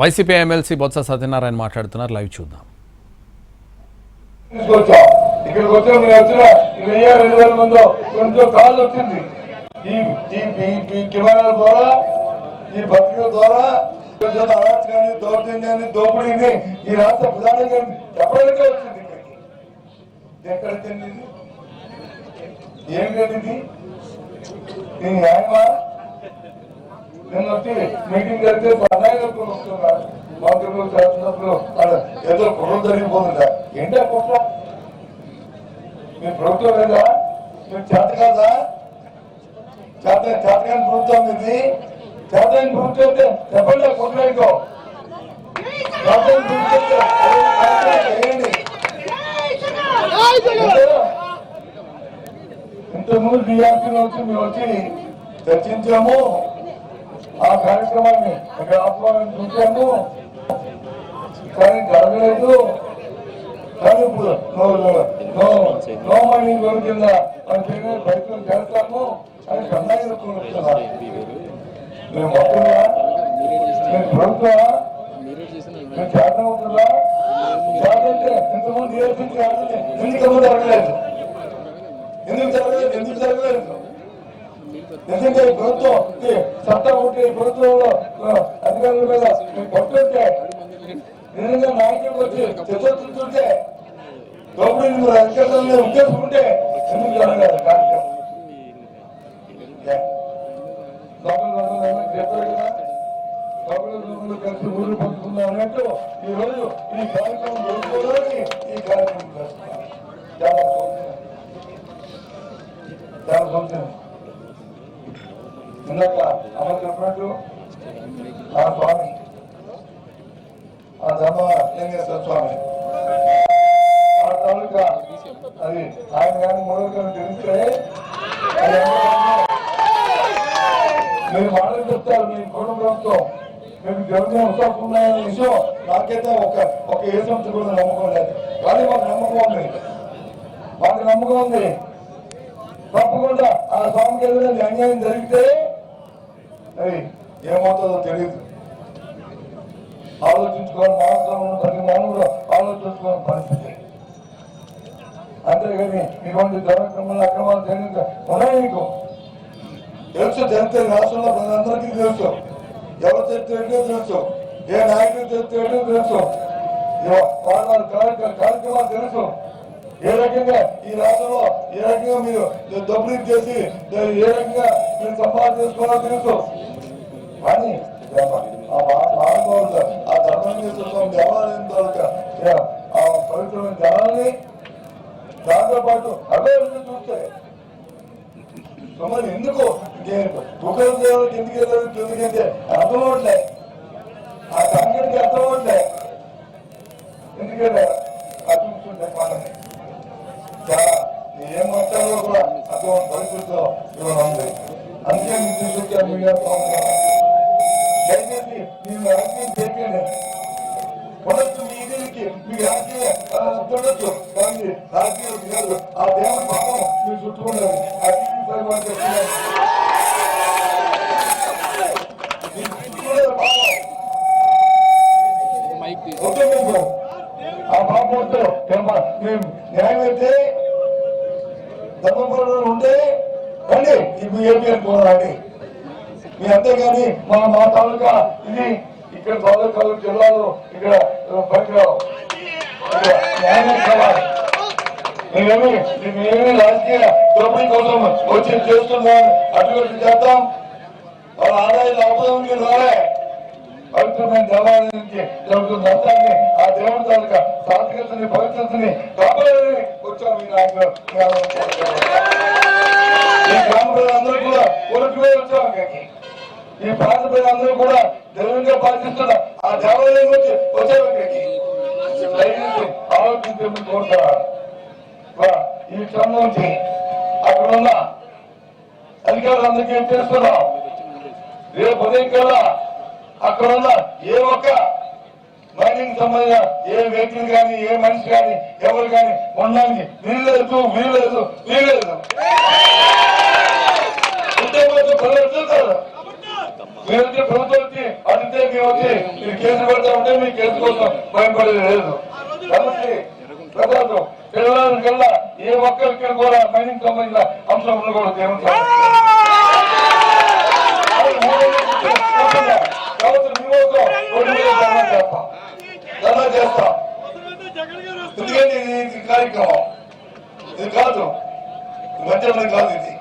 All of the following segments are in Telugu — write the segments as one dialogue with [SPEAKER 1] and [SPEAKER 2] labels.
[SPEAKER 1] వైసీపీ ఎమ్మెల్సీ బొత్స సత్యనారాయణ మాట్లాడుతున్నారు. లైవ్ చూద్దాం.
[SPEAKER 2] ఇక్కడికి వచ్చిన మీరు వచ్చిన 1000-2000 మంది కొంచెం కాళ్ళు వచ్చింది. ఈ కెమెరాల ద్వారా, ఈ పత్రికల ద్వారా అరాచకాన్ని, దౌర్జన్యాన్ని, దోపిడీని ఈ రాష్ట్ర ప్రధానంగా ఎప్పటికీ వచ్చింది. ఇక్కడికి ఎక్కడ చెందింది? ఏంటండి ఇది న్యాయమా? నిన్న వచ్చి మీటింగ్ జరిగితే అనాయకులు వస్తున్నారు, మంత్రులు, శాసనసభ్యులు ఏదో కుట్ర జరిగిపోతుందా? ఏంటి ఆ కుట్ర? మీ ప్రభుత్వం లేదా? మీరు చేత కాదా? చేతకాని ప్రభుత్వం ఇది. చేతకాని ప్రభుత్వం అయితే చెప్పండి, కుట్రకో ఇంతకుముందు డిఆర్పీ వచ్చి మేము వచ్చి చర్చించాము. ఆ కార్యక్రమాన్ని ఇక్కడ ఆహ్వానం చూసాము, కానీ జరగలేదు. కానీ ఇప్పుడు నో మనీ కింద ప్రయత్నం చేస్తాము అని కన్నాయిస్తున్నారు. మేము మొత్తంగా మేము ప్రభుత్వమా? మేము చేతనం అవుతుందా? చేతంటే ఇంతకుముందు డిఆర్పీ ఎందుకు జరగలేదు? ఎందుకు జరగలేదు? నిజంగా ఈ ప్రభుత్వం చట్టం ఉంటే ప్రభుత్వంలో అధికారుల మీద పట్టుంటే, నిజంగా నాయకులకు వచ్చి చర్చించుంటే, దోపిడీని మీరు అధికారులను ఉద్దేశించుకుంటే ఎందుకు జరగలేదు కార్యక్రమం? చెప్పారు కదా, లోపల కలిసి ఊరు పంచుకుందాం అన్నట్టు ఈ రోజు ఈ కార్యక్రమం జరుపుకోవడానికి ఈ కార్యక్రమం చేస్తున్నారు. చాలా సంవత్సరం ఇందాక అమలు చెప్పినట్టు ఆ స్వామి, ఆ ధర్మలింగేశ్వర స్వామి, ఆ తాలూకా అది ఆయన కానీ మూడవ తెలిస్తే మీరు మాటలు చెప్తారు. మీ కుటుంబంతో మీకు జగన్ వస్తున్నాయనే విషయం నాకైతే ఒక ఏ సంస్థ కూడా నమ్మకం లేదు. కానీ మాకు నమ్మకం ఉంది, తప్పకుండా ఆ స్వామికి ఏదైనా అన్యాయం జరిగితే అది ఏమవుతుందో తెలియదు. ఆలోచించుకోవాలి, మానవులు ప్రతి మానవుడు ఆలోచించుకోవాలని పరిస్థితి. అంతేగాని ఇటువంటి కార్యక్రమాలు అక్రమాలు జరిగితే ఉన్నాయి. మీకు తెలుసు, జరిగితే రాష్ట్రంలో ప్రజలందరికీ తెలుసు, ఎవరు చెప్తే తెలుసు, ఏ నాయకులు చెప్తే తెలుసు, వాళ్ళ కార్యక్రమాలు తెలుసు. ఏ రకంగా ఈ రాష్ట్రంలో ఏ రకంగా మీరు దోపిడీ చేసి ఏ రకంగా మీరు సంపాదన చేసుకోవాలో తెలుసు. కానీ ఆ ధర్మం దేవాలయం ద్వారా ఆ పవిత్రమైన జనాల్ని దాంతో పాటు అభివృద్ధి చూస్తే మరి ఎందుకు ఒకరి దేవుడికి ఎందుకు వెళ్ళారు? ఎందుకంటే అర్థమవట్లే, ఆ సంఘటనకి అర్థమవట్లే. ఎందుకంటే అది చూస్తుంటే మనని చాలా ఏం మాట్లాడాలో కూడా అటువంటి పరిస్థితుల్లో ఇవ్వడం ఉంది. అందుకే మీరు తీసుకొచ్చారు మీడియా. దయచేసి మీరు రాజకీయం చేయకండి. ఉండొచ్చు మీ ఇంటికి మీకు రాజకీయ ఉండొచ్చు, కానీ రాజకీయం కాదు. ఆ దేవుడి పాపం మీరు చుట్టుకున్నారు. ఆ పాపంతో న్యాయం అయితే ధర్మపురంలో ఉంటే రండి ఇప్పుడు ఏపీ అనుకోనండి. మీ అంతేగాని మా తాలూకా ఇది ఇక్కడ తాలూకా జిల్లాలో ఇక్కడ పనికిరావు. న్యాయం కావాలి. మేమేమి రాజకీయ దోపిడీ కోసం వచ్చి చేస్తున్నాం, అభివృద్ధి చేద్దాం. వాళ్ళ ఆదాయం అవసరం రాలే. పవిత్రమైన దేవాలయానికి జరుగుతున్న నష్టాన్ని, ఆ దేవుడి తాలూకా సాత్వికతని, పవిత్రతని కాపాడాలని వచ్చాం. ఈ నాయకులు ఈ గ్రామ ప్రజలందరూ కూడా కొడుకువే వచ్చాం. ఈ ప్రాంత ప్రజలందరూ కూడా ధైర్యంగా పాటిస్తున్న ఆ దేవాలయం వచ్చి వచ్చారు. ఇక్కడికి దయచేసి ఆలోచించమని కోరుతారా? ఈ క్షణం నుంచి అక్కడున్న అధికారులందరికీ చేస్తున్నాం. రేపు ఉదయం కల్లా అక్కడున్న ఏ ఒక్క మైనింగ్ సంబంధించిన ఏ వెహికల్ కానీ, ఏ మనిషి కానీ, ఎవరు కానీ ఉండడానికి వీల్లేదు. ప్రజలు చూస్తారు. మీరు వచ్చి ప్రభుత్వం వచ్చి అడిగితే మేము వచ్చి మీరు కేసు పెడతా ఉంటే మీ కేసు కోసం భయపడేది లేదు. కాబట్టి ప్రజలు పిల్లలకల్లా ఏ ఒక్కరికి కూడా మైనింగ్ సంబంధించిన అంశం ఉండకూడదు. ధర్నా చేస్తాం. ఎందుకంటే ఇది కార్యక్రమం ఇది కాదు, మంచి కాదు. ఇది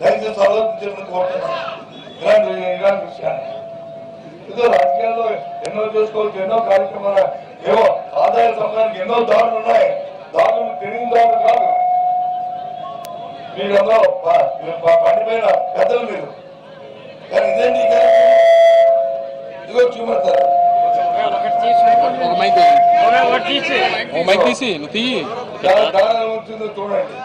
[SPEAKER 2] దయచేసి ఆలోచించమని కోరుతున్నాం. ఇలాంటి విషయాన్ని ఏదో రాజకీయాల్లో ఎన్నో చేసుకోవచ్చు, ఎన్నో కార్యక్రమాలు, ఏవో ఆదాయ సంబంధానికి ఎన్నో దారులు ఉన్నాయి. దారులు తెలియని దారులు కాదు. మీరందరూ పండిపోయిన పెద్దలు మీరు. కానీ ఇదేంటి ఇదిగో చూపెడతారు. దాని వచ్చిందో చూడండి,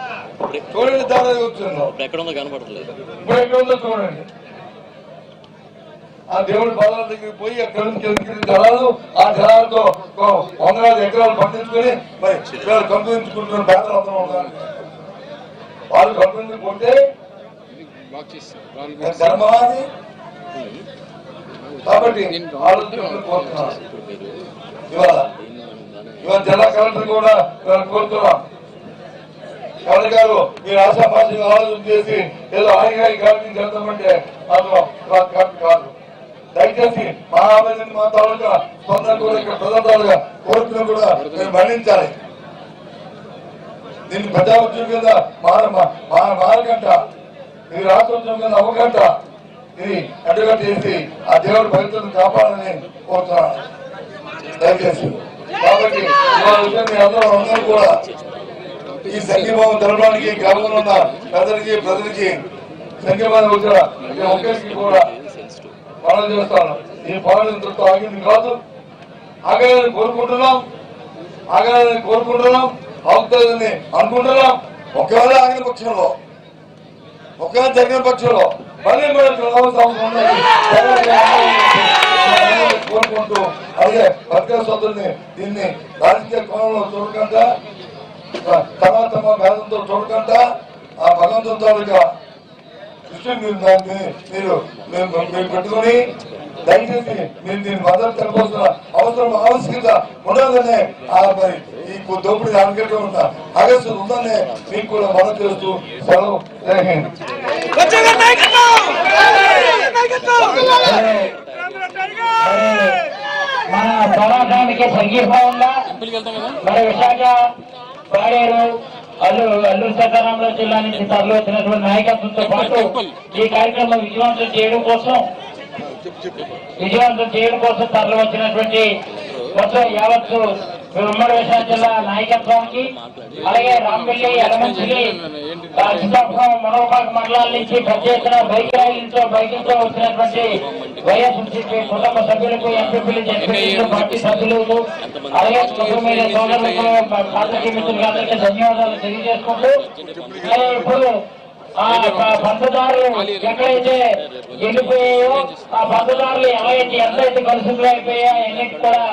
[SPEAKER 2] చూడండి దాని వచ్చిందో
[SPEAKER 3] ఎక్కడుందో కనపడలేదు.
[SPEAKER 2] ఇప్పుడు ఎక్కడ ఉందో చూడండి. ఆ దేవుడి పాదాల దగ్గరికి పోయి అక్కడి నుంచి జలాలు, ఆ జలాలతో వందలాది ఎకరాలు పండించుకొని మరి వీళ్ళు కంపించుకుంటున్న పేదలు అందరూ ఉన్నారు. వాళ్ళు కంపించుకుంటే ధర్మవాది. కాబట్టి ఆలోచించుకుని కోరుతున్నాను. ఇవాళ జిల్లా కలెక్టర్ కూడా కోరుతున్నాం. కలెక్టర్ గారు మీరు ఆశాపాషగా ఆలోచన చేసి ఏదో హాయిగా కార్యక్రమం చేద్దామంటే అందులో కాదు. దయచేసి మా ఆవేదన మా తాలూకా స్పందన కూడా ఇక్కడ ప్రజల కోరికను కూడా మీరు మన్నించాలి. దీన్ని ప్రజా ఉద్యమం కింద మారకంట, ఇది రాష్ట్ర ఉద్యమం కింద అవ్వకంట, ఇది అడ్డుగా చేసి ఆ దేవుడి భవిష్యత్తును కాపాడాలని కోరుతున్నాను దయచేసి. కాబట్టి అందరూ కూడా ఈ సంఘీభావం తెలపడానికి గ్రామంలో ఉన్న ప్రజలకి సంఘీభావం వచ్చిన ఒక్కరికి కూడా పాలన చేస్తాను. ఈ పాలన ఇంతతో ఆగింది కాదు, ఆగాలని కోరుకుంటున్నాం, ఆగుతుందని అనుకుంటున్నాం. ఒకవేళ ఆగిన పక్షంలో, ఒకవేళ జరిగిన పక్షంలో మళ్ళీ మనం కోరుకుంటూ అలాగే భద్రతా సోదరుని దీన్ని రాజకీయ కోణంలో చూడకుండా, తమ భేదంతో చూడకుండా ఆ భగవంతుని తాలూకా మీరు పెట్టుకుని దయచేసి మీరు దీన్ని మద్దతు తెలపాల్సిన అవసరం ఆవశ్యకత ఉండదనే మరి ఈ దోపిడీ ఆనకట్టు ఉన్న ఆగస్టు ఉందనే మీకు కూడా మద్దతు చేస్తూ సెలవు.
[SPEAKER 4] మన పోరాటానికి సంఘీభావంగా మన విశాఖ పాడేరు అల్లూరు సీతారామరాజు జిల్లా నుంచి తరలి వచ్చినటువంటి నాయకత్వంతో పాటు ఈ కార్యక్రమం విజయవంతం చేయడం కోసం తరలి వచ్చినటువంటి మొత్తం యావత్తు ఉమ్మడి విశాఖ జిల్లా నాయకత్వానికి, అలాగే రాంపల్లి, ఎలమంచిలి, సీతాపురం, మనోపాక మండలాల నుంచి పెద్ద ఎత్తున బైకులతో వచ్చినటువంటి వైఎస్ఆర్సీపీ కుటుంబ సభ్యులకు, ఎంపీలు, జడ్పీలు, పార్టీ సభ్యులకు, అలాగే మీడియా సోదరులకు, పార్టీ మిత్రులకు అందరికీ ధన్యవాదాలు తెలియజేసుకుంటూ ఇప్పుడు ఆ పంటదారులు ఎక్కడైతే ఎండిపోయాయో ఆ పంటదారులు ఎంతైతే కలుషితులు అయిపోయాయో అన్నిటి కూడా